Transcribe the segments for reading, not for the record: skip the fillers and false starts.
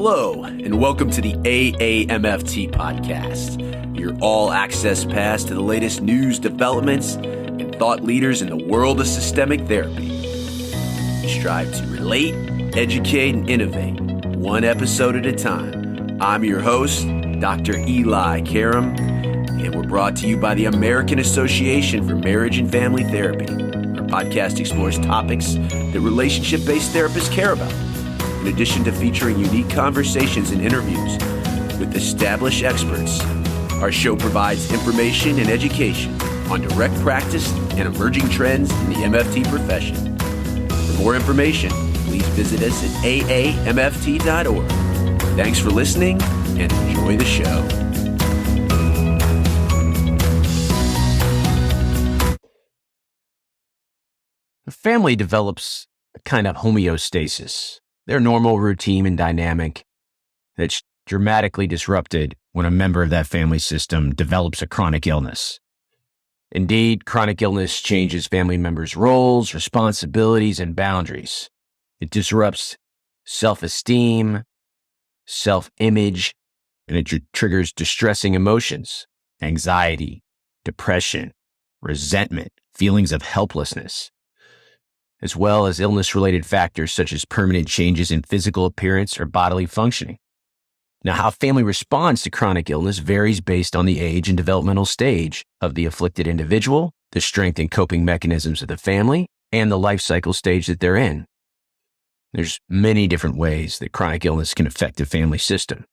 Hello, and welcome to the AAMFT podcast, your all-access pass to the latest news, developments, and thought leaders in the world of systemic therapy. We strive to relate, educate, and innovate, one episode at a time. I'm your host, Dr. Eli Karam, and we're brought to you by the American Association for Marriage and Family Therapy. Our podcast explores topics that relationship-based therapists care about. In addition to featuring unique conversations and interviews with established experts, our show provides information and education on direct practice and emerging trends in the MFT profession. For more information, please visit us at aamft.org. Thanks for listening and enjoy the show. A family develops a kind of homeostasis. Their normal routine and dynamic that's dramatically disrupted when a member of that family system develops a chronic illness. Indeed, chronic illness changes family members' roles, responsibilities, and boundaries. It disrupts self-esteem, self-image, and it triggers distressing emotions, anxiety, depression, resentment, feelings of helplessness, as well as illness-related factors such as permanent changes in physical appearance or bodily functioning. Now, how family responds to chronic illness varies based on the age and developmental stage of the afflicted individual, the strength and coping mechanisms of the family, and the life cycle stage that they're in. There's many different ways that chronic illness can affect the family system.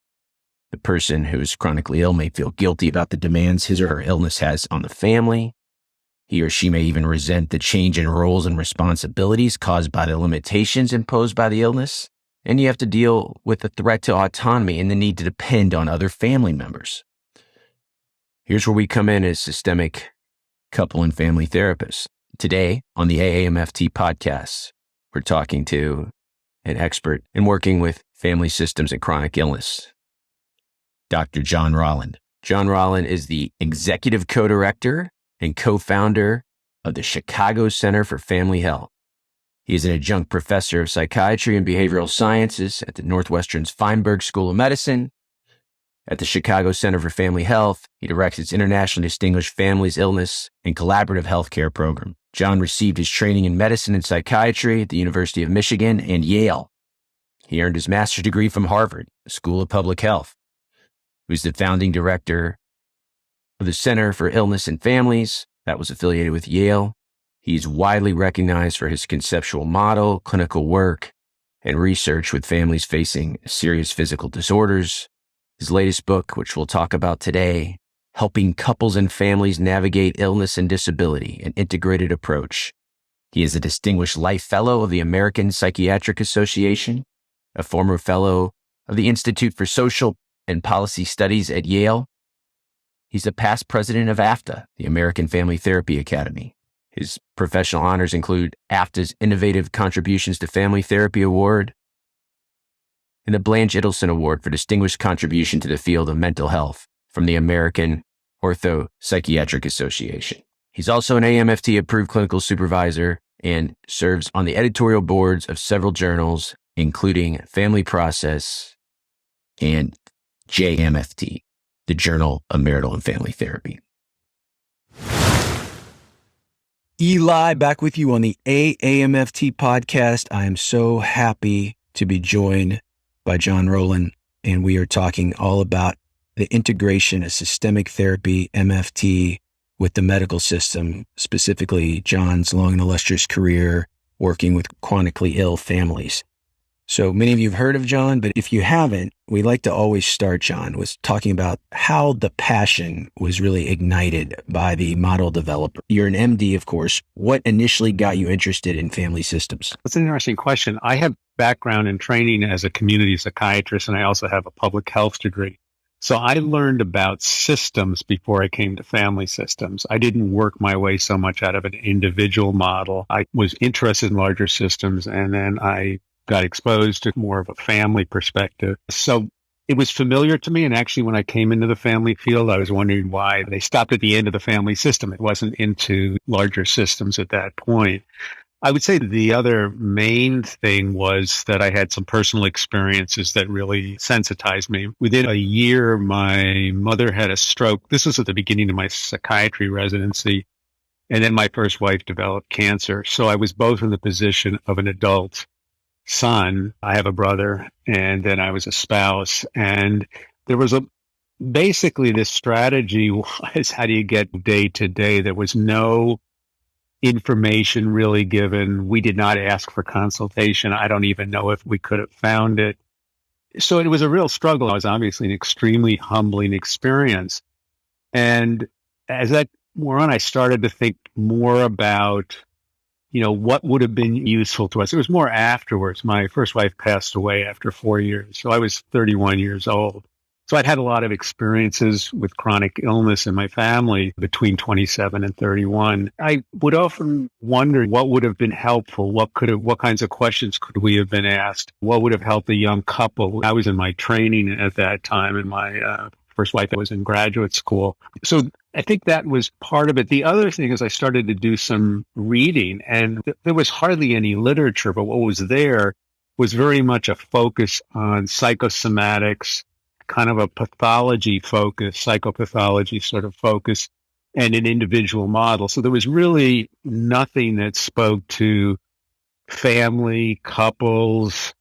The person who is chronically ill may feel guilty about the demands his or her illness has on the family. He or she may even resent the change in roles and responsibilities caused by the limitations imposed by the illness. And you have to deal with the threat to autonomy and the need to depend on other family members. Here's where we come in as systemic couple and family therapists. Today on the AAMFT podcast, we're talking to an expert in working with family systems and chronic illness, Dr. Dr Rolland. Dr Rolland is the executive co-director and co-founder of the Chicago Center for Family Health. He is an adjunct professor of psychiatry and behavioral sciences at the Northwestern's Feinberg School of Medicine. At the Chicago Center for Family Health, he directs its internationally distinguished Families, Illness, and Collaborative Healthcare program. John received his training in medicine and psychiatry at the University of Michigan and Yale. He earned his master's degree from Harvard School of Public Health. He was the founding director of the Center for Illness and Families that was affiliated with Yale. He's widely recognized for his conceptual model, clinical work, and research with families facing serious physical disorders. His latest book, which we'll talk about today, Helping Couples and Families Navigate Illness and Disability, an Integrated Approach. He is a Distinguished Life Fellow of the American Psychiatric Association, a former Fellow of the Institute for Social and Policy Studies at Yale. He's a past president of AFTA, the American Family Therapy Academy. His professional honors include AFTA's Innovative Contributions to Family Therapy Award and the Blanche Idelson Award for Distinguished Contribution to the Field of Mental Health from the American Ortho Psychiatric Association. He's also an AAMFT-approved clinical supervisor and serves on the editorial boards of several journals, including Family Process and JMFT, the Journal of Marital and Family Therapy. Eli, back with you on the AAMFT podcast. I am so happy to be joined by Dr Rolland, and we are talking all about the integration of systemic therapy, MFT, with the medical system, specifically John's long and illustrious career working with chronically ill families. So many of you have heard of John, but if you haven't, we like to always start, John, with talking about how the passion was really ignited by the model developer. You're an MD, of course. What initially got you interested in family systems? That's an interesting question. I have background in training as a community psychiatrist, and I also have a public health degree. So I learned about systems before I came to family systems. I didn't work my way so much out of an individual model. I was interested in larger systems, and then I got exposed to more of a family perspective. So it was familiar to me. And actually, when I came into the family field, I was wondering why they stopped at the end of the family system. It wasn't into larger systems at that point. I would say the other main thing was that I had some personal experiences that really sensitized me. Within a year, my mother had a stroke. This was at the beginning of my psychiatry residency. And then my first wife developed cancer. So I was both in the position of an adult son. I have a brother, and then I was a spouse. And there was basically this strategy was, how do you get day to day? There was no information really given. We did not ask for consultation. I don't even know if we could have found it. So it was a real struggle. It was obviously an extremely humbling experience. And as that wore on, I started to think more about, what would have been useful to us. It was more afterwards. My first wife passed away after 4 years. So I was 31 years old. So I'd had a lot of experiences with chronic illness in my family between 27 and 31. I would often wonder what would have been helpful. What kinds of questions could we have been asked? What would have helped a young couple? I was in my training at that time, and my first wife was in graduate school. So I think that was part of it. The other thing is I started to do some reading, and there was hardly any literature, but what was there was very much a focus on psychosomatics, kind of a pathology focus, psychopathology sort of focus, and an individual model. So there was really nothing that spoke to family, couples,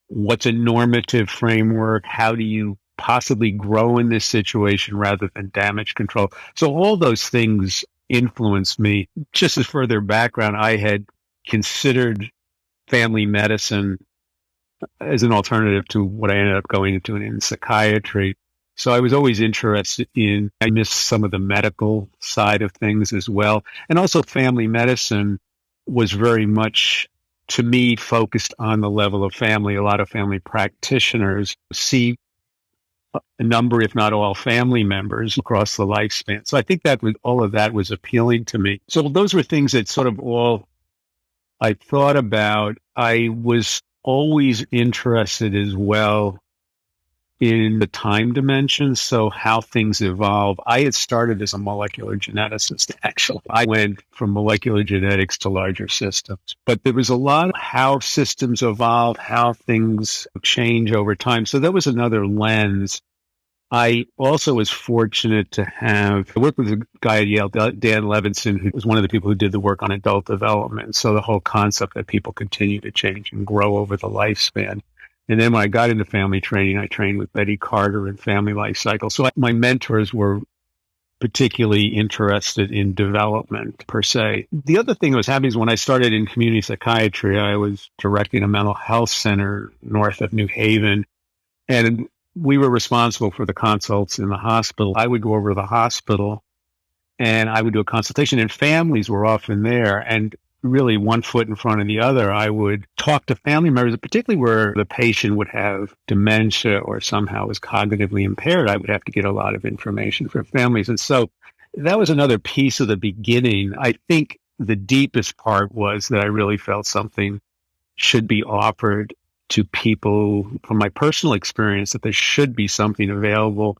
what's a normative framework, how do you possibly grow in this situation rather than damage control. So all those things influenced me. Just as further background, I had considered family medicine as an alternative to what I ended up going into in psychiatry. So I was always interested I missed some of the medical side of things as well. And also family medicine was very much, to me, focused on the level of family. A lot of family practitioners see a number, if not all, family members across the lifespan. So I think all of that was appealing to me. So those were things that sort of all I thought about. I was always interested as well in the time dimension, so how things evolve. I had started as a molecular geneticist, actually. I went from molecular genetics to larger systems. But there was a lot of how systems evolve, how things change over time. So that was another lens. I also was fortunate to I worked with a guy at Yale, Dan Levinson, who was one of the people who did the work on adult development. So the whole concept that people continue to change and grow over the lifespan. And then when I got into family training, I trained with Betty Carter in family life cycle. So my mentors were particularly interested in development per se. The other thing that was happening is when I started in community psychiatry, I was directing a mental health center north of New Haven. And we were responsible for the consults in the hospital. I would go over to the hospital and I would do a consultation, and families were often there. And really one foot in front of the other, I would talk to family members, particularly where the patient would have dementia or somehow was cognitively impaired. I would have to get a lot of information from families. And so that was another piece of the beginning. I think the deepest part was that I really felt something should be offered to people from my personal experience, that there should be something available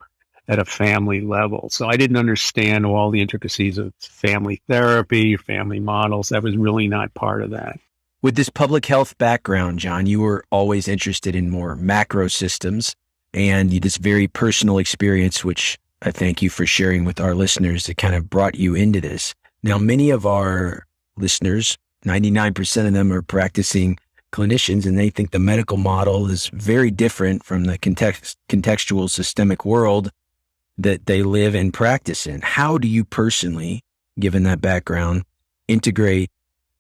at a family level. So I didn't understand all the intricacies of family therapy, family models. That was really not part of that. With this public health background, John, you were always interested in more macro systems and this very personal experience, which I thank you for sharing with our listeners, that kind of brought you into this. Now, many of our listeners, 99% of them are practicing clinicians, and they think the medical model is very different from the contextual systemic world that they live and practice in. How do you personally, given that background, integrate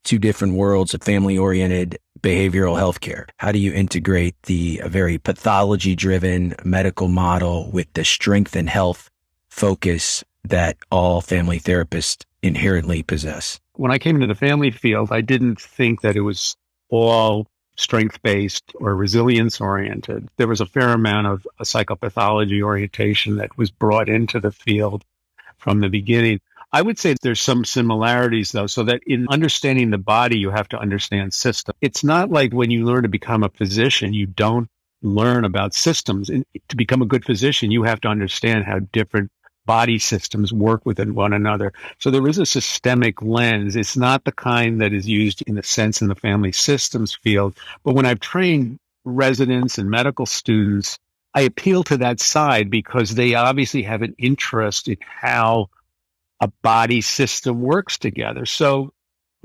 two different worlds of family-oriented behavioral healthcare? How do you integrate the very pathology-driven medical model with the strength and health focus that all family therapists inherently possess? When I came into the family field, I didn't think that it was all strength-based or resilience-oriented. There was a fair amount of a psychopathology orientation that was brought into the field from the beginning. I would say there's some similarities, though, so that in understanding the body, you have to understand systems. It's not like when you learn to become a physician, you don't learn about systems. And to become a good physician, you have to understand how different body systems work within one another. So there is a systemic lens. It's not the kind that is used in a sense in the family systems field. But when I've trained residents and medical students, I appeal to that side because they obviously have an interest in how a body system works together. So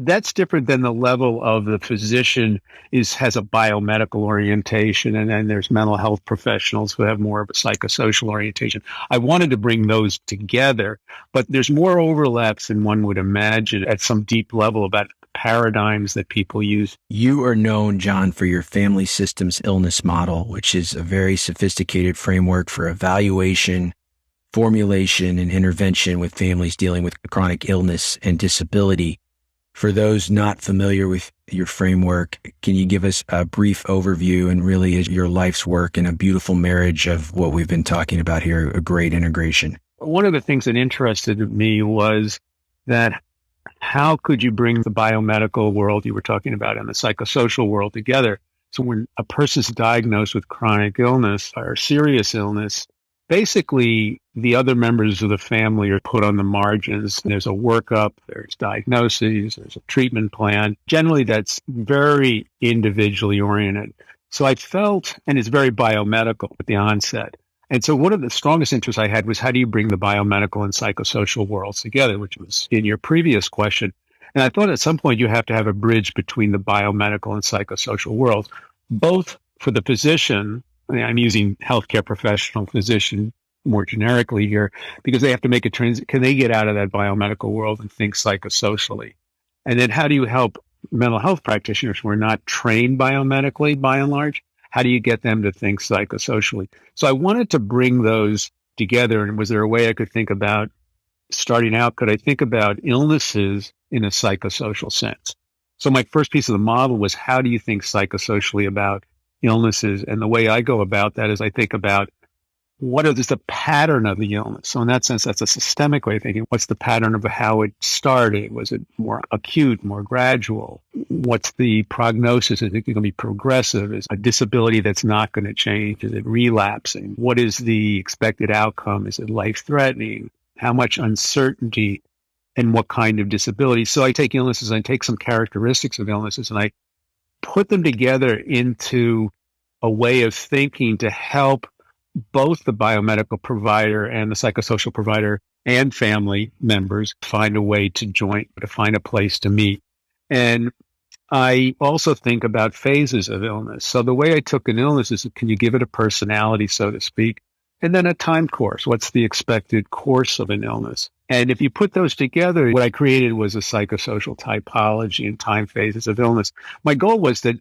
that's different than the level of the physician has a biomedical orientation, and then there's mental health professionals who have more of a psychosocial orientation. I wanted to bring those together, but there's more overlaps than one would imagine at some deep level about paradigms that people use. You are known, John, for your family systems illness model, which is a very sophisticated framework for evaluation, formulation, and intervention with families dealing with chronic illness and disability. For those not familiar with your framework, can you give us a brief overview and really your life's work and a beautiful marriage of what we've been talking about here, a great integration? One of the things that interested me was that how could you bring the biomedical world you were talking about and the psychosocial world together? So when a person's diagnosed with chronic illness or serious illness, basically the other members of the family are put on the margins. There's a workup, there's diagnoses, there's a treatment plan. Generally, that's very individually oriented. So I felt, and it's very biomedical at the onset. And so one of the strongest interests I had was how do you bring the biomedical and psychosocial worlds together, which was in your previous question. And I thought at some point you have to have a bridge between the biomedical and psychosocial worlds, both for the physician. I'm using healthcare professional, physician more generically here, because they have to make a transition. Can they get out of that biomedical world and think psychosocially? And then how do you help mental health practitioners who are not trained biomedically, by and large? How do you get them to think psychosocially? So I wanted to bring those together. And was there a way I could think about starting out? Could I think about illnesses in a psychosocial sense? So my first piece of the model was, how do you think psychosocially about illnesses? And the way I go about that is I think about what is the pattern of the illness. So in that sense, that's a systemic way of thinking. What's the pattern of how it started? Was it more acute, more gradual? What's the prognosis? Is it going to be progressive? Is it a disability that's not going to change? Is it relapsing? What is the expected outcome? Is it life-threatening? How much uncertainty and what kind of disability? So I take illnesses, I take some characteristics of illnesses, and I put them together into a way of thinking to help both the biomedical provider and the psychosocial provider and family members find a way to join, to find a place to meet. And I also think about phases of illness. So the way I took an illness is, can you give it a personality, so to speak? And then a time course. What's the expected course of an illness? And if you put those together, what I created was a psychosocial typology and time phases of illness. My goal was that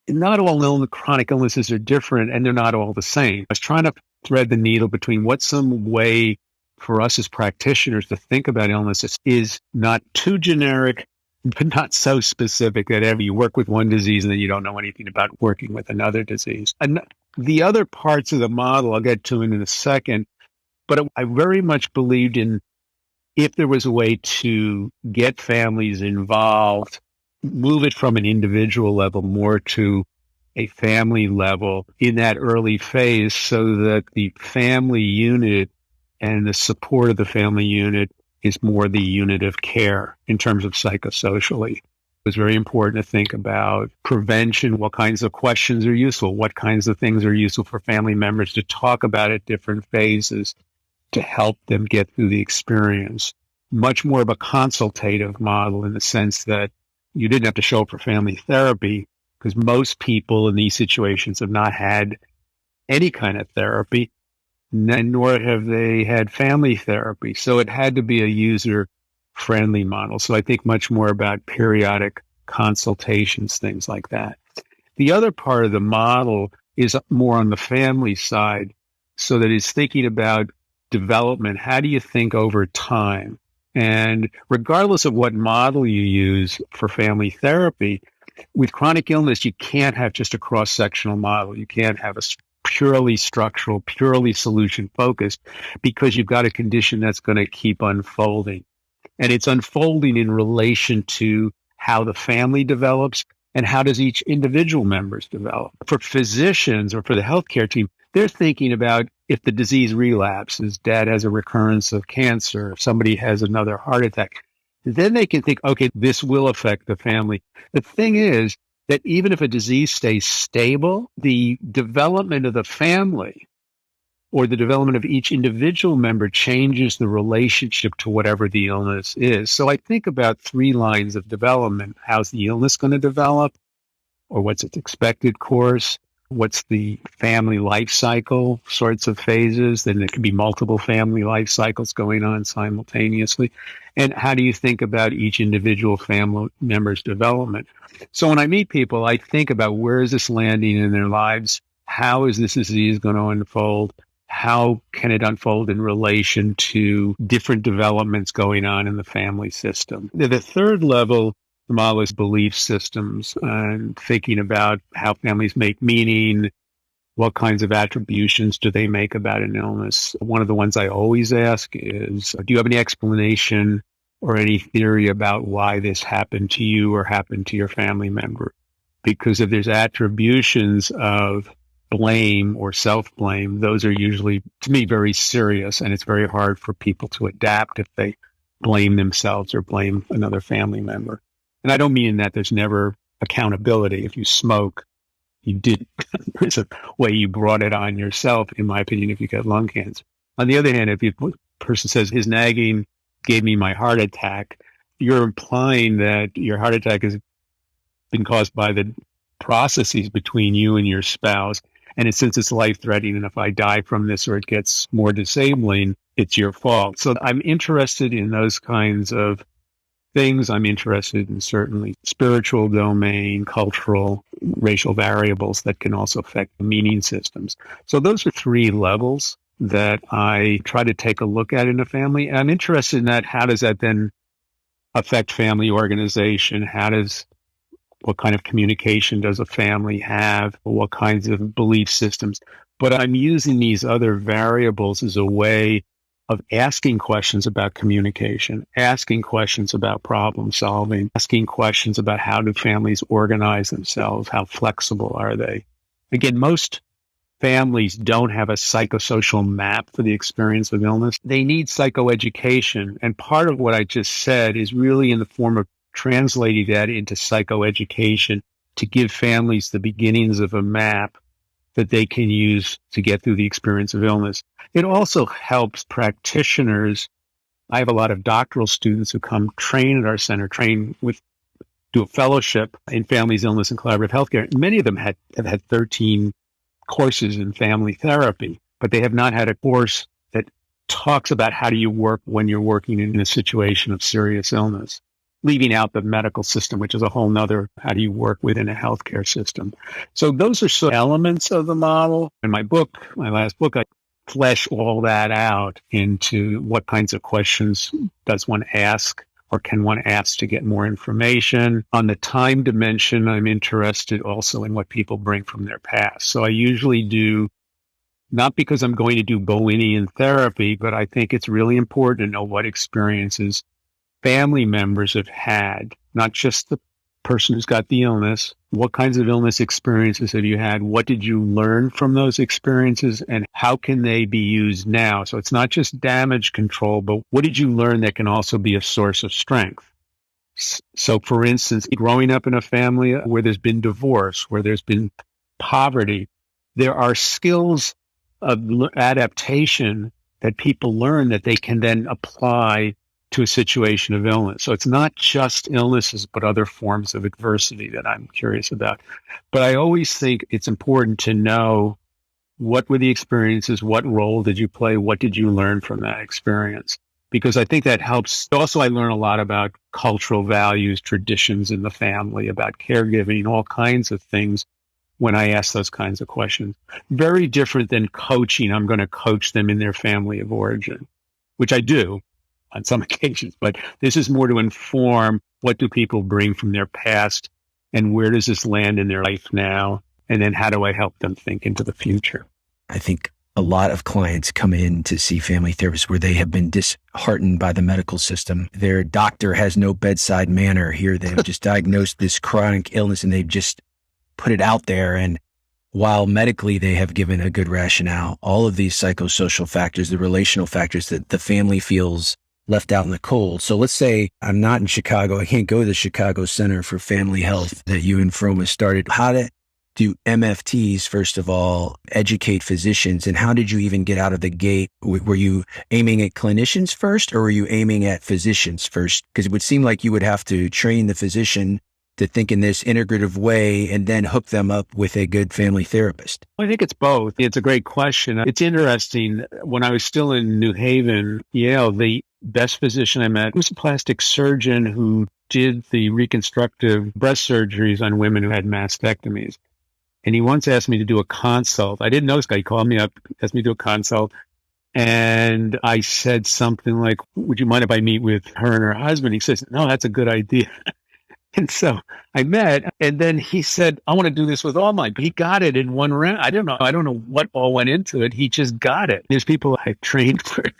not all chronic illnesses are different, and they're not all the same. I was trying to thread the needle between what's some way for us as practitioners to think about illnesses is not too generic, but not so specific that you work with one disease and then you don't know anything about working with another disease. And the other parts of the model, I'll get to in a second, but I very much believed in, if there was a way to get families involved, move it from an individual level more to a family level in that early phase, so that the family unit and the support of the family unit is more the unit of care in terms of psychosocially. It was very important to think about prevention, what kinds of questions are useful, what kinds of things are useful for family members to talk about at different phases to help them get through the experience. Much more of a consultative model in the sense that you didn't have to show up for family therapy, because most people in these situations have not had any kind of therapy, nor have they had family therapy. So it had to be a user-friendly model. So I think much more about periodic consultations, things like that. The other part of the model is more on the family side, so that it's thinking about development. How do you think over time? And regardless of what model you use for family therapy, with chronic illness, you can't have just a cross-sectional model. You can't have a purely structural, purely solution-focused, because you've got a condition that's going to keep unfolding. And it's unfolding in relation to how the family develops, And how does each individual members develop? For physicians or for the healthcare team, they're thinking about if the disease relapses, dad has a recurrence of cancer, if somebody has another heart attack, then they can think, okay, this will affect the family. The thing is that even if a disease stays stable, the development of the family or the development of each individual member changes the relationship to whatever the illness is. So I think about 3 lines of development. How's the illness going to develop? Or what's its expected course? What's the family life cycle sorts of phases? Then there could be multiple family life cycles going on simultaneously. And how do you think about each individual family member's development? So when I meet people, I think about where is this landing in their lives? How is this disease going to unfold? How can it unfold in relation to different developments going on in the family system? The third level, the model is belief systems and thinking about how families make meaning, what kinds of attributions do they make about an illness. One of the ones I always ask is, do you have any explanation or any theory about why this happened to you or happened to your family member? Because if there's attributions of blame or self-blame, those are usually, to me, very serious, and it's very hard for people to adapt if they blame themselves or blame another family member. And I don't mean that there's never accountability. If you smoke, you did. There's a way you brought it on yourself, in my opinion, if you get lung cancer. On the other hand, if a person says, his nagging gave me my heart attack, you're implying that your heart attack has been caused by the processes between you and your spouse. And since it's life-threatening, and if I die from this or it gets more disabling, it's your fault. So I'm interested in those kinds of things. I'm interested in certainly spiritual domain, cultural, racial variables that can also affect the meaning systems. So those are 3 levels that I try to take a look at in a family. And I'm interested in that. How does that then affect family organization? What kind of communication does a family have? What kinds of belief systems? But I'm using these other variables as a way of asking questions about communication, asking questions about problem solving, asking questions about how do families organize themselves? How flexible are they? Again, most families don't have a psychosocial map for the experience of illness. They need psychoeducation. And part of what I just said is really in the form of translating that into psychoeducation to give families the beginnings of a map that they can use to get through the experience of illness. It also helps practitioners. I have a lot of doctoral students who come train at our center, do a fellowship in families, illness, and collaborative healthcare. Many of them have had 13 courses in family therapy, but they have not had a course that talks about how do you work when you're working in a situation of serious illness, leaving out the medical system, which is a whole nother, how do you work within a healthcare system? So those are some elements of the model. In my book, my last book, I flesh all that out into what kinds of questions does one ask or can one ask to get more information. On the time dimension, I'm interested also in what people bring from their past. So I usually do, not because I'm going to do Bowenian therapy, but I think it's really important to know what experiences family members have had, not just the person who's got the illness. What kinds of illness experiences have you had? What did you learn from those experiences? And how can they be used now? So it's not just damage control, but what did you learn that can also be a source of strength? So for instance, growing up in a family where there's been divorce, where there's been poverty, there are skills of adaptation that people learn that they can then apply to a situation of illness. So it's not just illnesses, but other forms of adversity that I'm curious about. But I always think it's important to know what were the experiences, what role did you play, what did you learn from that experience? Because I think that helps. Also, I learn a lot about cultural values, traditions in the family, about caregiving, all kinds of things when I ask those kinds of questions. Very different than coaching. I'm going to coach them in their family of origin, which I do on some occasions, but this is more to inform what do people bring from their past and where does this land in their life now? And then how do I help them think into the future? I think a lot of clients come in to see family therapists where they have been disheartened by the medical system. Their doctor has no bedside manner. Here they've just diagnosed this chronic illness and they've just put it out there. And while medically they have given a good rationale, all of these psychosocial factors, the relational factors that the family feels left out in the cold. So let's say I'm not in Chicago. I can't go to the Chicago Center for Family Health that you and Froma started. How do MFTs, first of all, educate physicians? And how did you even get out of the gate? Were you aiming at clinicians first, or were you aiming at physicians first? Because it would seem like you would have to train the physician to think in this integrative way and then hook them up with a good family therapist. I think it's both. It's a great question. It's interesting. When I was still in New Haven, Yale, the best physician I met was a plastic surgeon who did the reconstructive breast surgeries on women who had mastectomies. And he once asked me to do a consult. I didn't know this guy. He called me up, asked me to do a consult. And I said something like, would you mind if I meet with her and her husband? He says, no, that's a good idea. And so I met, and then he said, I want to do this with all my, he got it in one round. I don't know what all went into it. He just got it. There's people I've trained where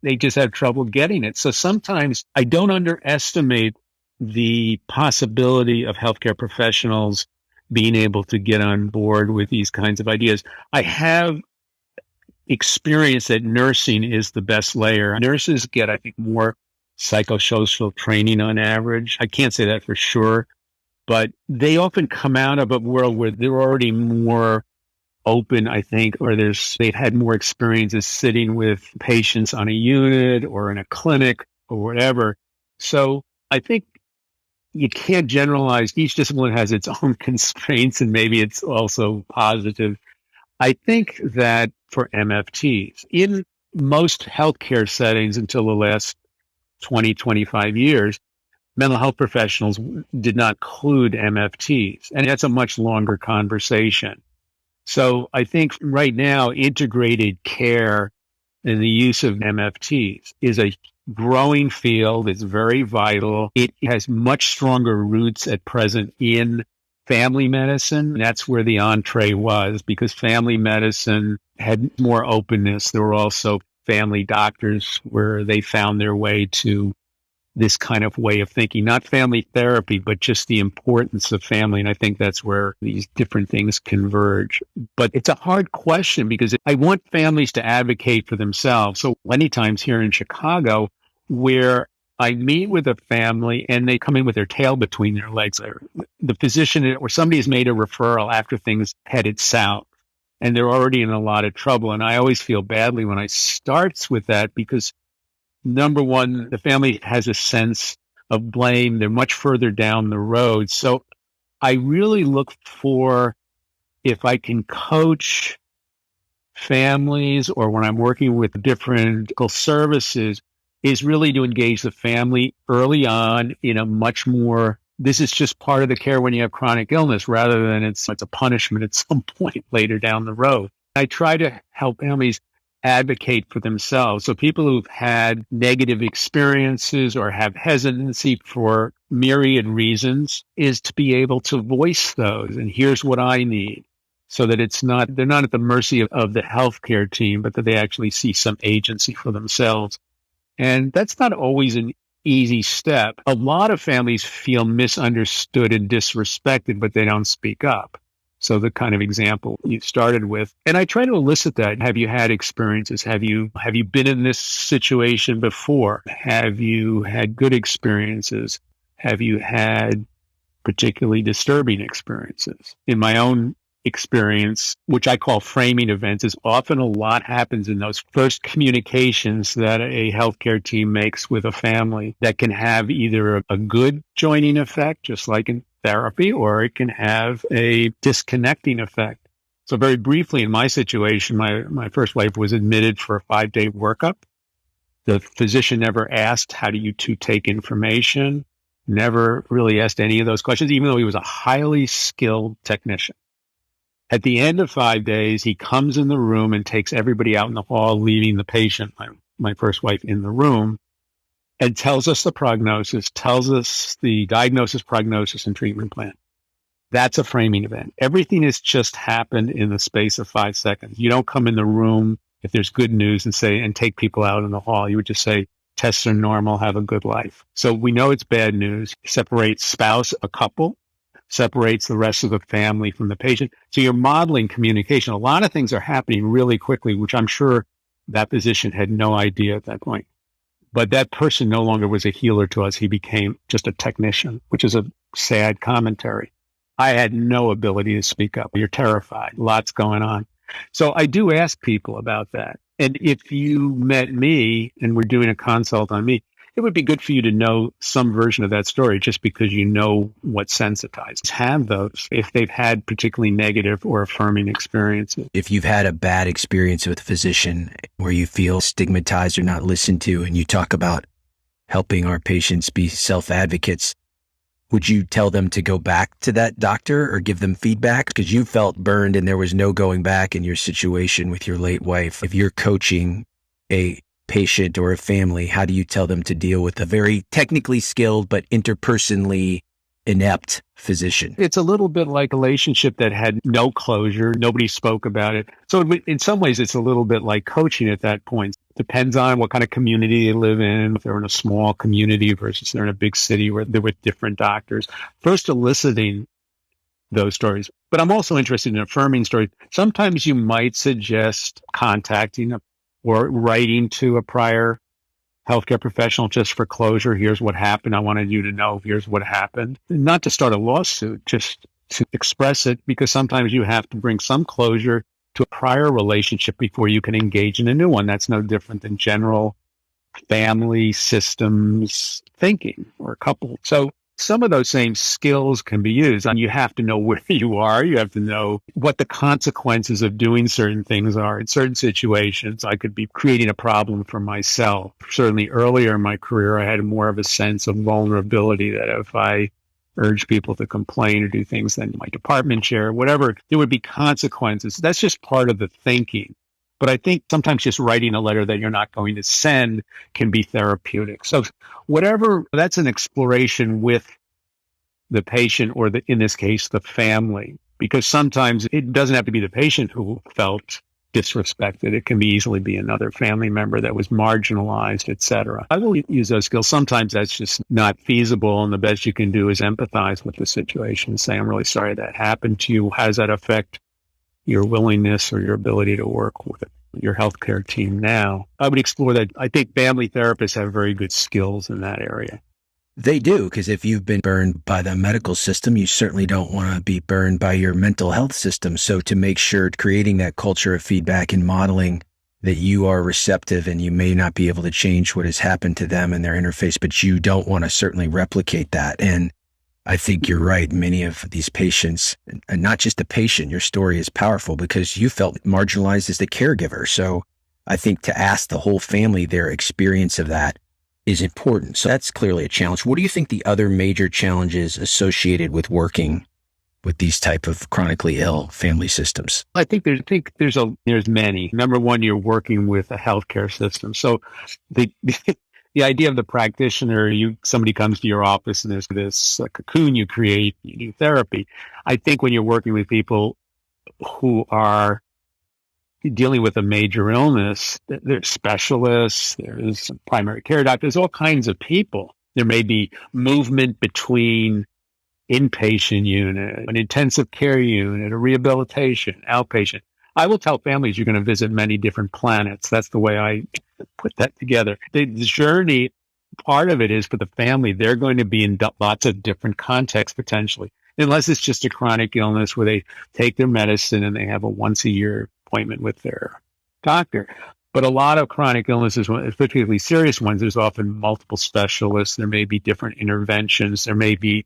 they just have trouble getting it. So sometimes I don't underestimate the possibility of healthcare professionals being able to get on board with these kinds of ideas. I have experience that nursing is the best layer. Nurses get, I think, more psychosocial training on average. I can't say that for sure, but they often come out of a world where they're already more open, I think, or they've had more experiences sitting with patients on a unit or in a clinic or whatever. So I think you can't generalize. Each discipline has its own constraints, and maybe it's also positive. I think that for MFTs, in most healthcare settings until the last 20, 25 years, mental health professionals did not include MFTs. And that's a much longer conversation. So I think right now, integrated care and the use of MFTs is a growing field. It's very vital. It has much stronger roots at present in family medicine. That's where the entree was, because family medicine had more openness. There were also family doctors where they found their way to this kind of way of thinking, not family therapy, but just the importance of family. And I think that's where these different things converge. But it's a hard question because I want families to advocate for themselves. So many times here in Chicago, where I meet with a family and they come in with their tail between their legs, the physician or somebody has made a referral after things headed south, and they're already in a lot of trouble. And I always feel badly when I starts with that because, number one, the family has a sense of blame. They're much further down the road. So I really look for, if I can coach families or when I'm working with different services, is really to engage the family early on in a much more, this is just part of the care when you have chronic illness, rather than it's a punishment at some point later down the road. I try to help families advocate for themselves. So people who've had negative experiences or have hesitancy for myriad reasons is to be able to voice those. And here's what I need, so that they're not at the mercy of the healthcare team, but that they actually see some agency for themselves. And that's not always an easy step. A lot of families feel misunderstood and disrespected, but they don't speak up. So the kind of example you started with, and I try to elicit that. Have you had experiences? Have you been in this situation before? Have you had good experiences? Have you had particularly disturbing experiences? In my own experience, which I call framing events, is often a lot happens in those first communications that a healthcare team makes with a family that can have either a good joining effect, just like in therapy, or it can have a disconnecting effect. So very briefly, in my situation, my first wife was admitted for a 5-day workup. The physician never asked, how do you two take information? Never really asked any of those questions, even though he was a highly skilled technician. At the end of 5 days, he comes in the room and takes everybody out in the hall, leaving the patient, my first wife, in the room, and tells us the prognosis, tells us the diagnosis, prognosis, and treatment plan. That's a framing event. Everything has just happened in the space of 5 seconds. You don't come in the room if there's good news and take people out in the hall. You would just say, tests are normal, have a good life. So we know it's bad news. Separates spouse, a couple, separates the rest of the family from the patient. So you're modeling communication. A lot of things are happening really quickly, which I'm sure that physician had no idea at that point. But that person no longer was a healer to us. He became just a technician, which is a sad commentary. I had no ability to speak up. You're terrified. Lots going on. So I do ask people about that. And if you met me and were doing a consult on me, it would be good for you to know some version of that story just because you know what sensitized. Have those if they've had particularly negative or affirming experiences. If you've had a bad experience with a physician where you feel stigmatized or not listened to, and you talk about helping our patients be self-advocates, would you tell them to go back to that doctor or give them feedback? Because you felt burned and there was no going back in your situation with your late wife. If you're coaching a patient or a family, how do you tell them to deal with a very technically skilled but interpersonally inept physician? It's a little bit like a relationship that had no closure. Nobody spoke about it. So in some ways, it's a little bit like coaching at that point. Depends on what kind of community they live in. If they're in a small community versus they're in a big city where they're with different doctors. First, eliciting those stories. But I'm also interested in affirming stories. Sometimes you might suggest contacting or writing to a prior healthcare professional just for closure. Here's what happened. I wanted you to know. Here's what happened. Not to start a lawsuit, just to express it, because sometimes you have to bring some closure to a prior relationship before you can engage in a new one. That's no different than general family systems thinking or a couple. So some of those same skills can be used. And you have to know where you are. You have to know what the consequences of doing certain things are. In certain situations, I could be creating a problem for myself. Certainly earlier in my career, I had more of a sense of vulnerability that if I urge people to complain or do things, then my department chair, whatever, there would be consequences. That's just part of the thinking. But I think sometimes just writing a letter that you're not going to send can be therapeutic. So whatever, that's an exploration with the patient or in this case, the family, because sometimes it doesn't have to be the patient who felt disrespected. It can easily be another family member that was marginalized, etc. I will use those skills. Sometimes that's just not feasible, and the best you can do is empathize with the situation and say, I'm really sorry that happened to you. How does that affect your willingness or your ability to work with your healthcare team now? I would explore that. I think family therapists have very good skills in that area. They do, because if you've been burned by the medical system, you certainly don't want to be burned by your mental health system. So to make sure creating that culture of feedback and modeling that you are receptive, and you may not be able to change what has happened to them and their interface, but you don't want to certainly replicate that. And I think you're right. Many of these patients, and not just the patient, your story is powerful because you felt marginalized as the caregiver. So I think to ask the whole family their experience of that is important. So that's clearly a challenge. What do you think the other major challenges associated with working with these type of chronically ill family systems? I think there's many. Number one, you're working with a healthcare system. So the idea of the practitioner, somebody comes to your office and there's this cocoon you create, you do therapy. I think when you're working with people who are dealing with a major illness, there's specialists, there's primary care doctors, all kinds of people. There may be movement between inpatient unit, an intensive care unit, a rehabilitation, outpatient. I will tell families you're going to visit many different planets. That's the way I put that together. The journey, part of it is for the family. They're going to be in lots of different contexts potentially, unless it's just a chronic illness where they take their medicine and they have a once a year appointment with their doctor. But a lot of chronic illnesses, particularly serious ones, there's often multiple specialists. There may be different interventions. There may be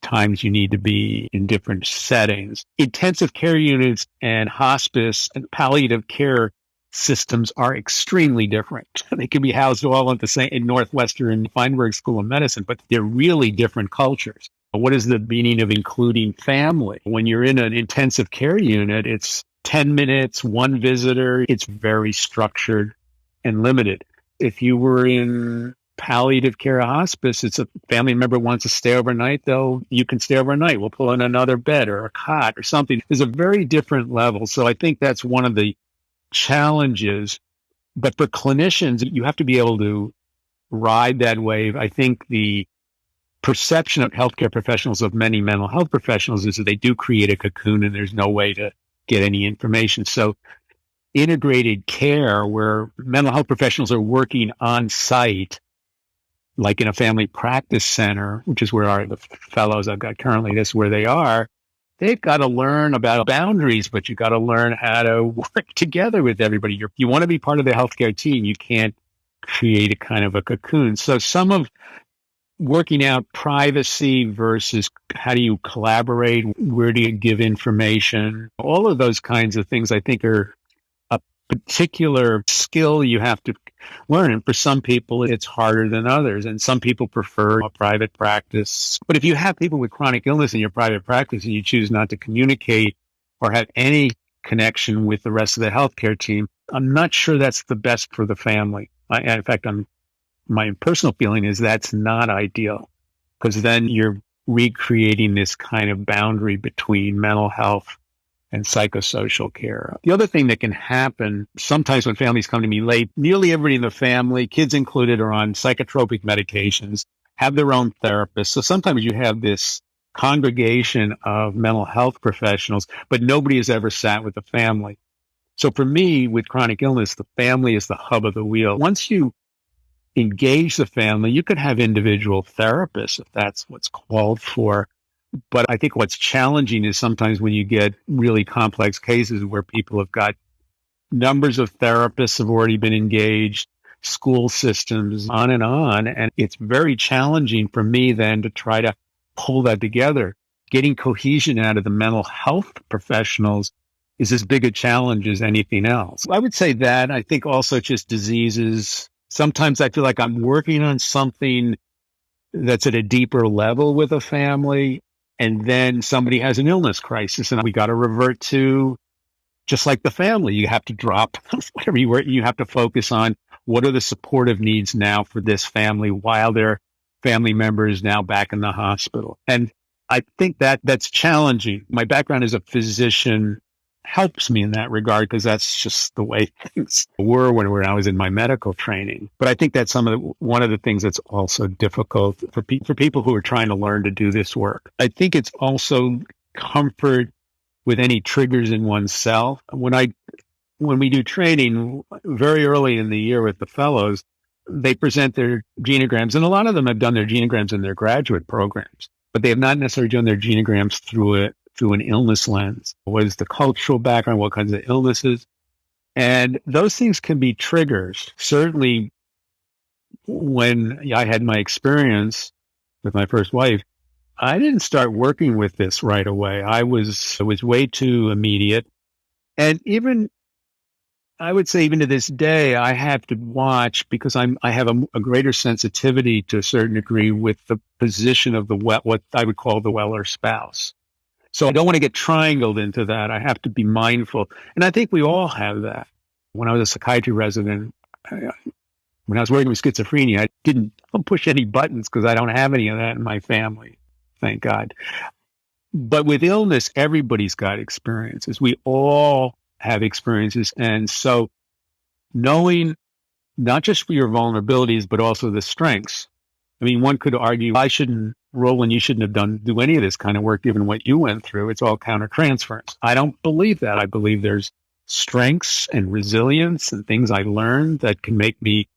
times you need to be in different settings. Intensive care units and hospice and palliative care systems are extremely different. They can be housed all at the same in Northwestern Feinberg School of Medicine, but they're really different cultures. What is the meaning of including family? When you're in an intensive care unit, it's 10 minutes, one visitor. It's very structured and limited. If you were in palliative care or hospice, it's a family member wants to stay overnight, you can stay overnight. We'll pull in another bed or a cot or something. There's a very different level. So I think that's one of the challenges. But for clinicians, you have to be able to ride that wave. I think the perception of healthcare professionals, of many mental health professionals, is that they do create a cocoon and there's no way to get any information. So integrated care, where mental health professionals are working on site, like in a family practice center, which is where the fellows I've got currently, that's where they are. They've got to learn about boundaries, but you got to learn how to work together with everybody. You want to be part of the healthcare team. You can't create a kind of a cocoon. So some of working out privacy versus how do you collaborate, where do you give information, all of those kinds of things I think are a particular skill you have to learn. And for some people, it's harder than others. And some people prefer a private practice. But if you have people with chronic illness in your private practice and you choose not to communicate or have any connection with the rest of the healthcare team, I'm not sure that's the best for the family. In fact, my personal feeling is that's not ideal, because then you're recreating this kind of boundary between mental health and psychosocial care. The other thing that can happen sometimes when families come to me late, nearly everybody in the family, kids included, are on psychotropic medications, have their own therapists. So sometimes you have this congregation of mental health professionals, but nobody has ever sat with the family. So for me, with chronic illness, the family is the hub of the wheel. Once you engage the family, you could have individual therapists if that's what's called for. But I think what's challenging is sometimes when you get really complex cases where people have got numbers of therapists have already been engaged, school systems, on, and it's very challenging for me then to try to pull that together. Getting cohesion out of the mental health professionals is as big a challenge as anything else. I would say that. I think also just diseases. Sometimes I feel like I'm working on something that's at a deeper level with a family, and then somebody has an illness crisis, and we got to revert to, just like the family, you have to drop whatever you were. You have to focus on what are the supportive needs now for this family while their family member is now back in the hospital. And I think that's challenging. My background as a physician helps me in that regard, because that's just the way things were when I was in my medical training. But I think that's one of the things that's also difficult for people who are trying to learn to do this work. I think it's also comfort with any triggers in oneself. When we do training very early in the year with the fellows, they present their genograms, and a lot of them have done their genograms in their graduate programs, but they have not necessarily done their genograms through an illness lens. What is the cultural background? What kinds of illnesses? And those things can be triggers. Certainly, when I had my experience with my first wife, I didn't start working with this right away. It was way too immediate. And I would say even to this day, I have to watch, because I have a greater sensitivity to a certain degree with the position of what I would call the Weller spouse. So I don't want to get triangled into that. I have to be mindful. And I think we all have that. When I was a psychiatry resident, when I was working with schizophrenia, I didn't push any buttons because I don't have any of that in my family, thank God. But with illness, everybody's got experiences. We all have experiences. And so knowing not just for your vulnerabilities, but also the strengths. I mean, one could argue, Rolland, you shouldn't have do any of this kind of work given what you went through. It's all countertransference. I don't believe that. I believe there's strengths and resilience and things I learned that can make me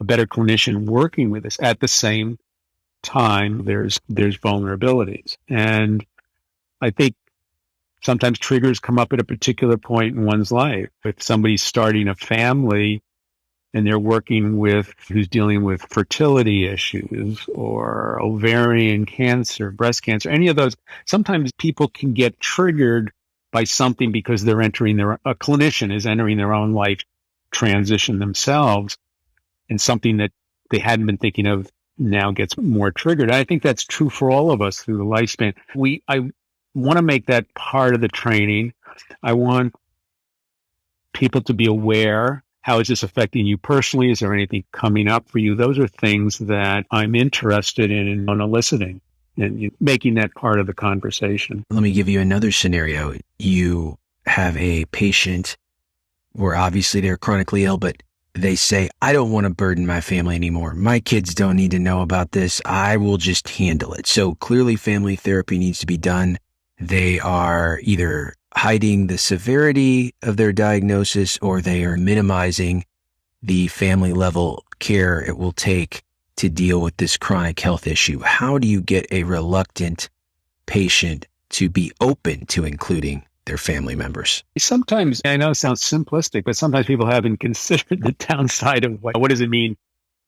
a better clinician working with this. At the same time, there's vulnerabilities. And I think sometimes triggers come up at a particular point in one's life. If somebody's starting a family and they're who's dealing with fertility issues or ovarian cancer, breast cancer, any of those, sometimes people can get triggered by something because a clinician is entering their own life transition themselves, and something that they hadn't been thinking of now gets more triggered. I think that's true for all of us through the lifespan. I want to make that part of the training. I want people to be aware How is this affecting you personally? Is there anything coming up for you? Those are things that I'm interested in eliciting and making that part of the conversation. Let me give you another scenario. You have a patient where obviously they're chronically ill, but they say, I don't want to burden my family anymore. My kids don't need to know about this. I will just handle it. So clearly family therapy needs to be done. They are either hiding the severity of their diagnosis or they are minimizing the family level care it will take to deal with this chronic health issue. How do you get a reluctant patient to be open to including their family members? Sometimes, I know it sounds simplistic, but sometimes people haven't considered the downside of what does it mean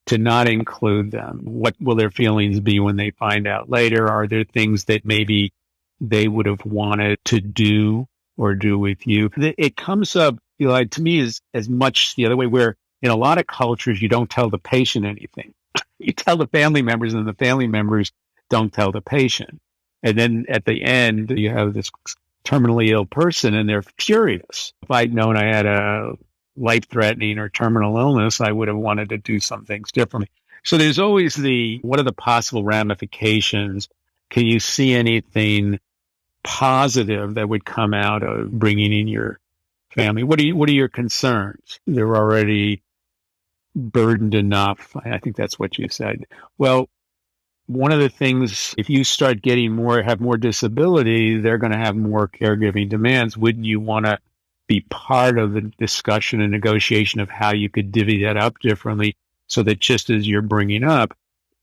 to not include them? What will their feelings be when they find out later? Are there things that maybe they would have wanted to do or do with you? It comes up, to me, is as much the other way, where in a lot of cultures, you don't tell the patient anything. You tell the family members, and the family members don't tell the patient. And then at the end, you have this terminally ill person and they're furious. If I'd known I had a life-threatening or terminal illness, I would have wanted to do some things differently. So there's always what are the possible ramifications? Can you see anything positive that would come out of bringing in your family? What are your concerns? They're already burdened enough. I think that's what you said. Well, one of the things, if you start have more disability, they're going to have more caregiving demands. Wouldn't you want to be part of the discussion and negotiation of how you could divvy that up differently so that just as you're bringing up,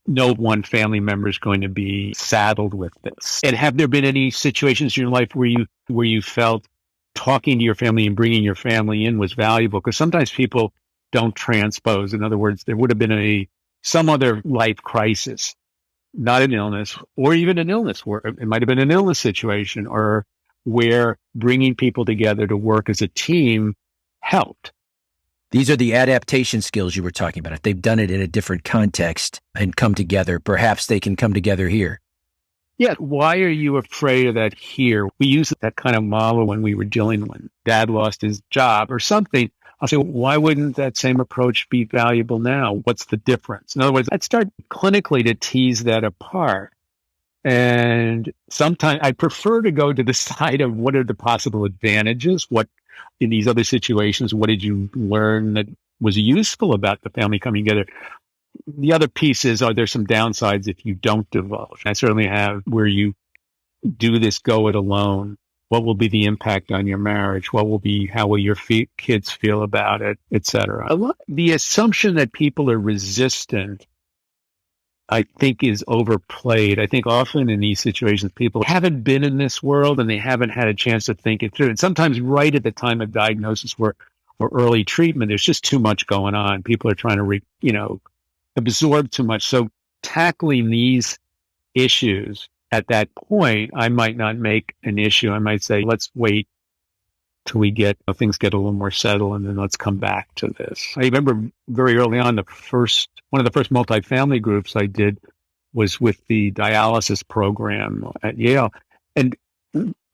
no one family member is going to be saddled with this? And have there been any situations in your life where you felt talking to your family and bringing your family in was valuable? Because sometimes people don't transpose. In other words, there would have been some other life crisis, not an illness, or even an illness where it might have been an illness situation, or where bringing people together to work as a team helped. These are the adaptation skills you were talking about. If they've done it in a different context and come together, perhaps they can come together here. Yeah. Why are you afraid of that here? We used that kind of model when we were dealing when dad lost his job or something. I'll say, why wouldn't that same approach be valuable now? What's the difference? In other words, I'd start clinically to tease that apart. And sometimes I prefer to go to the side of what are the possible advantages? What, in these other situations, what did you learn that was useful about the family coming together? The other piece is, are there some downsides if you don't divulge? I certainly have where you do this, go it alone. What will be the impact on your marriage? How will your kids feel about it, et cetera? The assumption that people are resistant, I think, is overplayed. I think often in these situations, people haven't been in this world and they haven't had a chance to think it through. And sometimes right at the time of diagnosis or early treatment, there's just too much going on. People are trying to, absorb too much. So tackling these issues at that point, I might not make an issue. I might say, let's wait till things get a little more settled, and then let's come back to this. I remember very early on, one of the first multifamily groups I did was with the dialysis program at Yale. And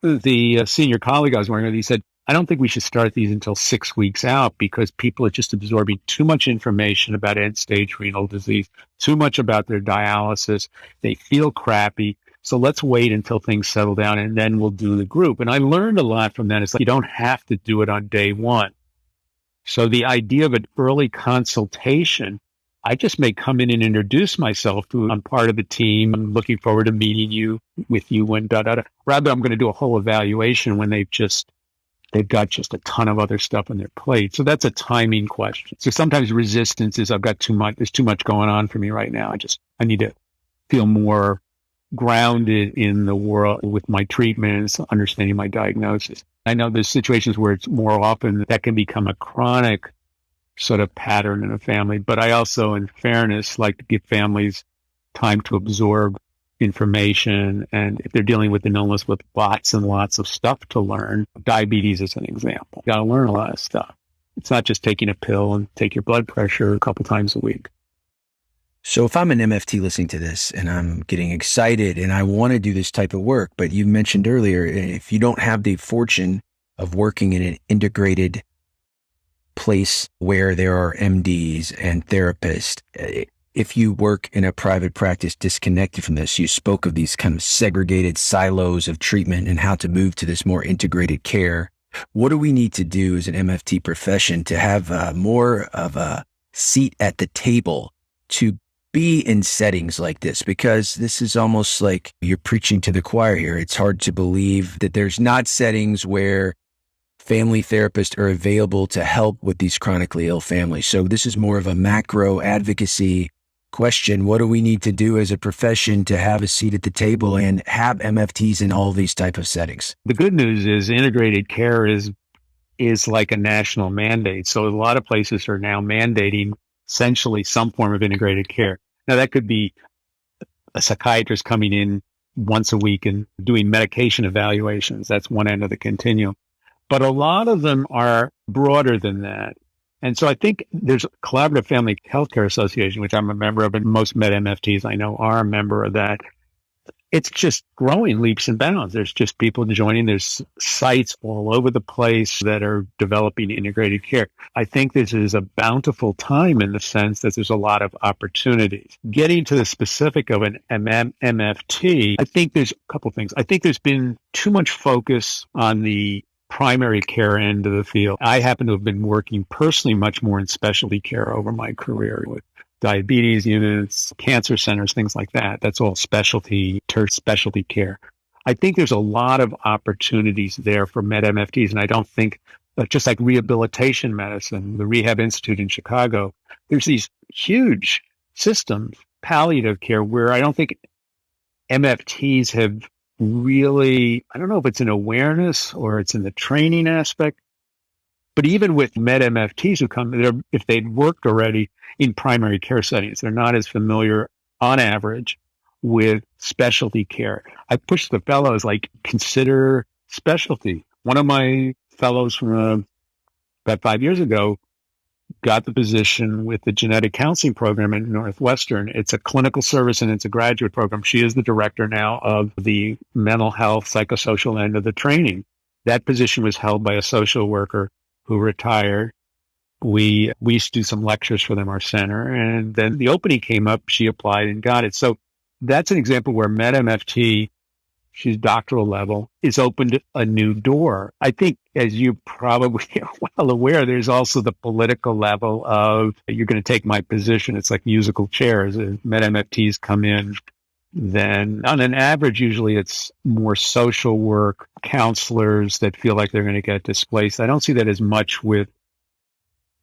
the senior colleague I was working with, he said, I don't think we should start these until 6 weeks out because people are just absorbing too much information about end-stage renal disease, too much about their dialysis. They feel crappy. So let's wait until things settle down and then we'll do the group. And I learned a lot from that. It's like you don't have to do it on day one. So the idea of an early consultation, I just may come in and introduce myself to, I'm part of the team. I'm looking forward to meeting with you when Rather, I'm going to do a whole evaluation when they've got just a ton of other stuff on their plate. So that's a timing question. So sometimes resistance is there's too much going on for me right now. I need to feel more grounded in the world with my treatments, understanding my diagnosis. I know there's situations where it's more often that can become a chronic sort of pattern in a family, but I also, in fairness, like to give families time to absorb information. And if they're dealing with an illness with lots and lots of stuff to learn, diabetes is an example. You got to learn a lot of stuff. It's not just taking a pill and take your blood pressure a couple times a week. So if I'm an MFT listening to this and I'm getting excited and I want to do this type of work, but you mentioned earlier, if you don't have the fortune of working in an integrated place where there are MDs and therapists. If you work in a private practice disconnected from this, you spoke of these kind of segregated silos of treatment and how to move to this more integrated care. What do we need to do as an MFT profession to have more of a seat at the table to be in settings like this? Because this is almost like you're preaching to the choir here. It's hard to believe that there's not settings where family therapists are available to help with these chronically ill families. So this is more of a macro advocacy question. What do we need to do as a profession to have a seat at the table and have MFTs in all these type of settings? The good news is integrated care is like a national mandate. So a lot of places are now mandating essentially some form of integrated care. Now that could be a psychiatrist coming in once a week and doing medication evaluations. That's one end of the continuum. But a lot of them are broader than that. And so I think there's a Collaborative Family Healthcare Association, which I'm a member of, and most MedMFTs I know are a member of that. It's just growing leaps and bounds. There's just people joining. There's sites all over the place that are developing integrated care. I think this is a bountiful time in the sense that there's a lot of opportunities. Getting to the specific of an MFT, I think there's a couple things. I think there's been too much focus on the primary care end of the field. I happen to have been working personally much more in specialty care over my career with diabetes units, cancer centers, things like that. That's all specialty care. I think there's a lot of opportunities there for MedMFTs, and I don't think, just like rehabilitation medicine, the Rehab Institute in Chicago, there's these huge systems, palliative care, where I don't think MFTs have really, I don't know if it's an awareness or it's in the training aspect, but even with MedMFTs who come, if they'd worked already in primary care settings, they're not as familiar on average with specialty care. I push the fellows, like, consider specialty. One of my fellows from about 5 years ago got the position with the genetic counseling program at Northwestern. It's a clinical service and it's a graduate program. She is the director now of the mental health psychosocial end of the training. That position was held by a social worker who retired. We used to do some lectures for them, our center, and then the opening came up. She applied and got it. So that's an example where MedMFT, she's doctoral level, is opened a new door. I think, as you probably are well aware, there's also the political level of, you're going to take my position. It's like musical chairs. As MedMFTs come in, then on an average, usually it's more social work, counselors that feel like they're going to get displaced. I don't see that as much with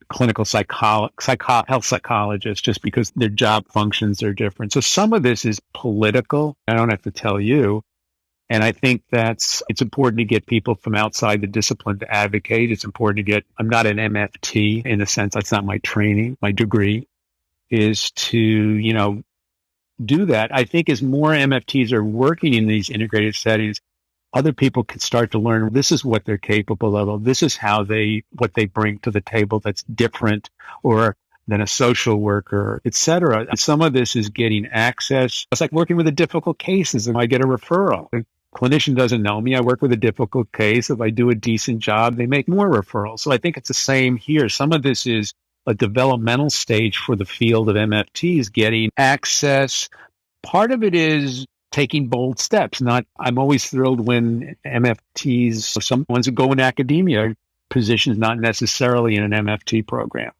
clinical health psychologists, just because their job functions are different. So some of this is political. I don't have to tell you. And I think it's important to get people from outside the discipline to advocate. It's important to I'm not an MFT in a sense. That's not my training. My degree is to, do that. I think as more MFTs are working in these integrated settings, other people can start to learn this is what they're capable of. This is what they bring to the table that's different or than a social worker, et cetera. Some of this is getting access. It's like working with a difficult cases and I get a referral. The clinician doesn't know me. I work with a difficult case. If I do a decent job, they make more referrals. So I think it's the same here. Some of this is a developmental stage for the field of MFTs, getting access. Part of it is taking bold steps. I'm always thrilled when MFTs, or some ones who go in academia, positions not necessarily in an MFT program.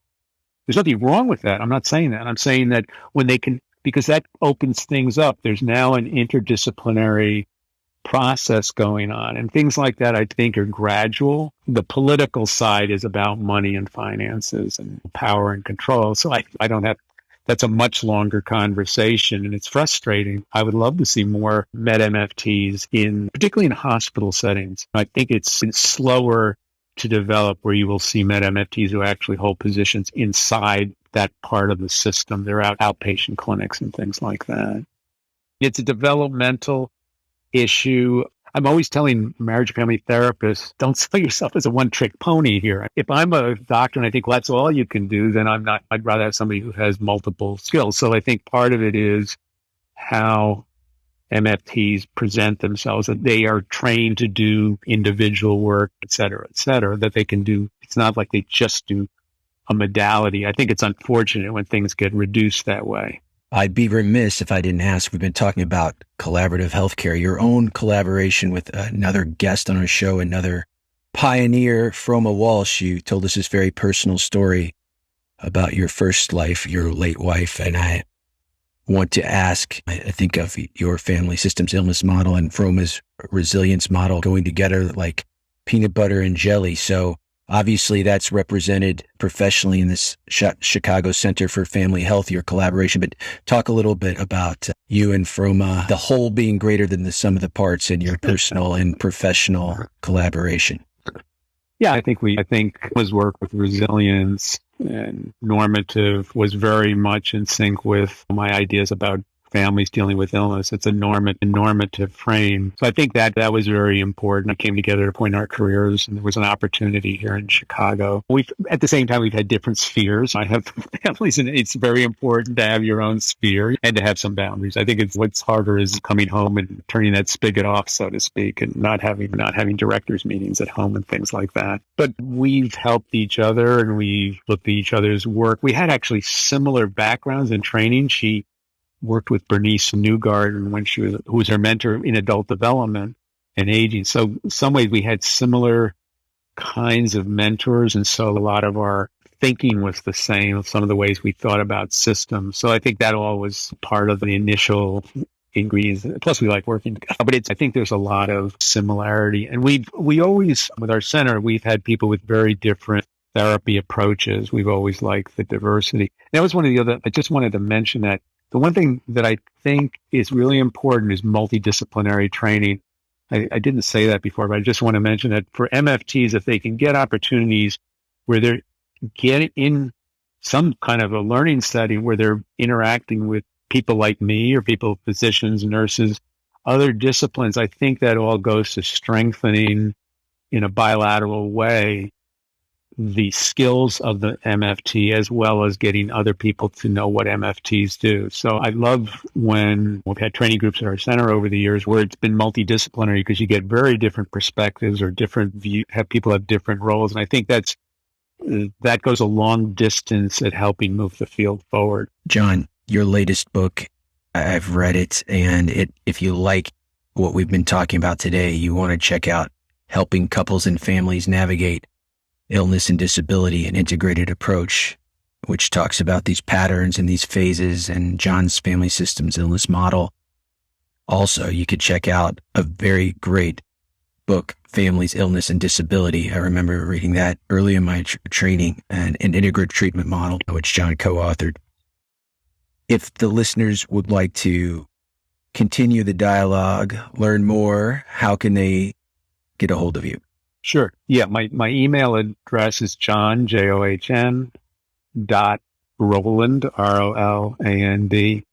There's nothing wrong with that. I'm not saying that. I'm saying that when they can, because that opens things up. There's now an interdisciplinary process going on, and things like that I think are gradual. The political side is about money and finances and power and control. So I don't have, that's a much longer conversation, and it's frustrating. I would love to see more MedMFTs particularly in hospital settings. I think it's slower to develop where you will see MedMFTs who actually hold positions inside that part of the system. They're outpatient clinics and things like that. It's a developmental issue. I'm always telling marriage and family therapists, don't sell yourself as a one-trick pony here. If I'm a doctor and I think, well, that's all you can do, then I'm not. I'd rather have somebody who has multiple skills. So I think part of it is how MFTs present themselves, that they are trained to do individual work, et cetera, that they can do. It's not like they just do a modality. I think it's unfortunate when things get reduced that way. I'd be remiss if I didn't ask. We've been talking about collaborative healthcare, your own collaboration with another guest on our show, another pioneer, Froma Walsh. You told us this very personal story about your first life, your late wife. And I want to ask, I think of your family systems illness model and Froma's resilience model going together like peanut butter and jelly. So obviously that's represented professionally in this Chicago Center for Family Health, your collaboration, but talk a little bit about you and Froma, the whole being greater than the sum of the parts in your personal and professional collaboration. Yeah, I think his work with resilience and normative was very much in sync with my ideas about families dealing with illness. It's a normative frame. So I think that was very important. I came together to point our careers, and there was an opportunity here in Chicago. At the same time, we've had different spheres. I have families, and it's very important to have your own sphere and to have some boundaries. I think what's harder is coming home and turning that spigot off, so to speak, and not having directors meetings at home and things like that. But we've helped each other, and we've looked at each other's work. We had actually similar backgrounds in training. She worked with Bernice Newgarden who was her mentor in adult development and aging. So in some ways we had similar kinds of mentors. And so a lot of our thinking was the same, some of the ways we thought about systems. So I think that all was part of the initial ingredients. Plus we like working together. But I think there's a lot of similarity. And we always, with our center, we've had people with very different therapy approaches. We've always liked the diversity. That was one of the other, I just wanted to mention that the one thing that I think is really important is multidisciplinary training. I didn't say that before, but I just want to mention that for MFTs, if they can get opportunities where they're getting in some kind of a learning setting where they're interacting with people like me or people, physicians, nurses, other disciplines, I think that all goes to strengthening in a bilateral way the skills of the MFT as well as getting other people to know what MFTs do. So I love when we've had training groups at our center over the years where it's been multidisciplinary because you get very different perspectives or different people have different roles. And I think that goes a long distance at helping move the field forward. John, your latest book, I've read it, and if you like what we've been talking about today, you want to check out Helping Couples and Families Navigate Illness and Disability, an Integrated Approach, which talks about these patterns and these phases and John's family systems illness model. Also, you could check out a very great book, Families, Illness, and Disability. I remember reading that early in my training, and an integrated treatment model, which John co-authored. If the listeners would like to continue the dialogue, learn more, how can they get a hold of you? Sure. Yeah. My email address is John, JOHN, .Rolland, ROLAND,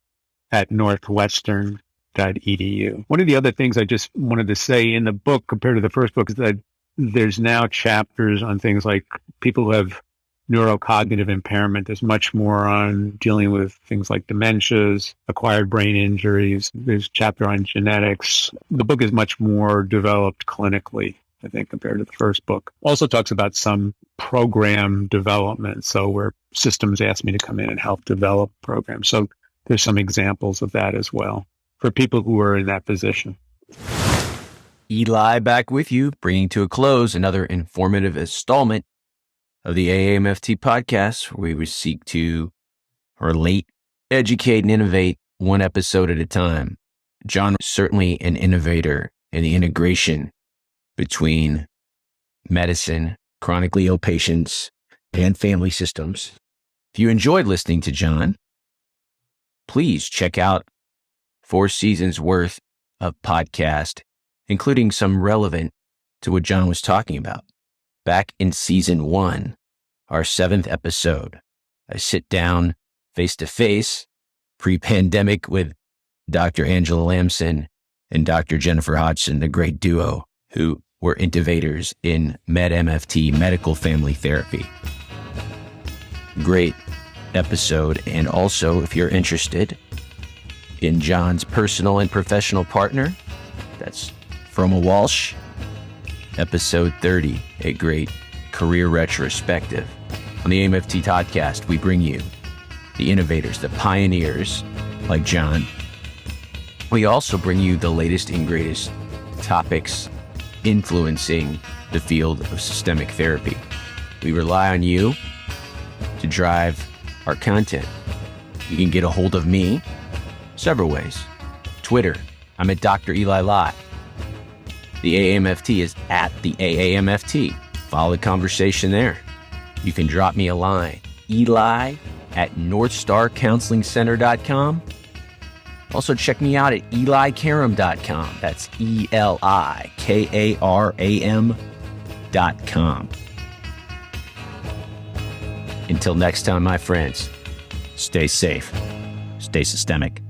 at northwestern.edu. One of the other things I just wanted to say in the book compared to the first book is that there's now chapters on things like people who have neurocognitive impairment. There's much more on dealing with things like dementias, acquired brain injuries. There's a chapter on genetics. The book is much more developed clinically, I think, compared to the first book. Also talks about some program development. So where systems asked me to come in and help develop programs. So there's some examples of that as well for people who are in that position. Eli back with you, bringing to a close another informative installment of the AAMFT podcast, where we seek to relate, educate, and innovate one episode at a time. John is certainly an innovator in the integration between medicine, chronically ill patients, and family systems. If you enjoyed listening to John, please check out 4 seasons worth of podcast, including some relevant to what John was talking about. Back in season 1, our 7th episode, I sit down face-to-face, pre-pandemic, with Dr. Angela Lamson and Dr. Jennifer Hodgson, the great duo who were innovators in MedMFT, medical family therapy. Great episode. And also, if you're interested in John's personal and professional partner, that's Froma Walsh, episode 30, a great career retrospective. On the AAMFT podcast, we bring you the innovators, the pioneers like John. We also bring you the latest and greatest topics influencing the field of systemic therapy. We rely on you to drive our content. You can get a hold of me several ways. Twitter, I'm at Dr. Eli Lott. The AAMFT is at the AAMFT. Follow the conversation there. You can drop me a line, eli@northstarcounselingcenter.com. Also check me out at elikaram.com. That's ELIKARAM.com. Until next time, my friends, stay safe, stay systemic.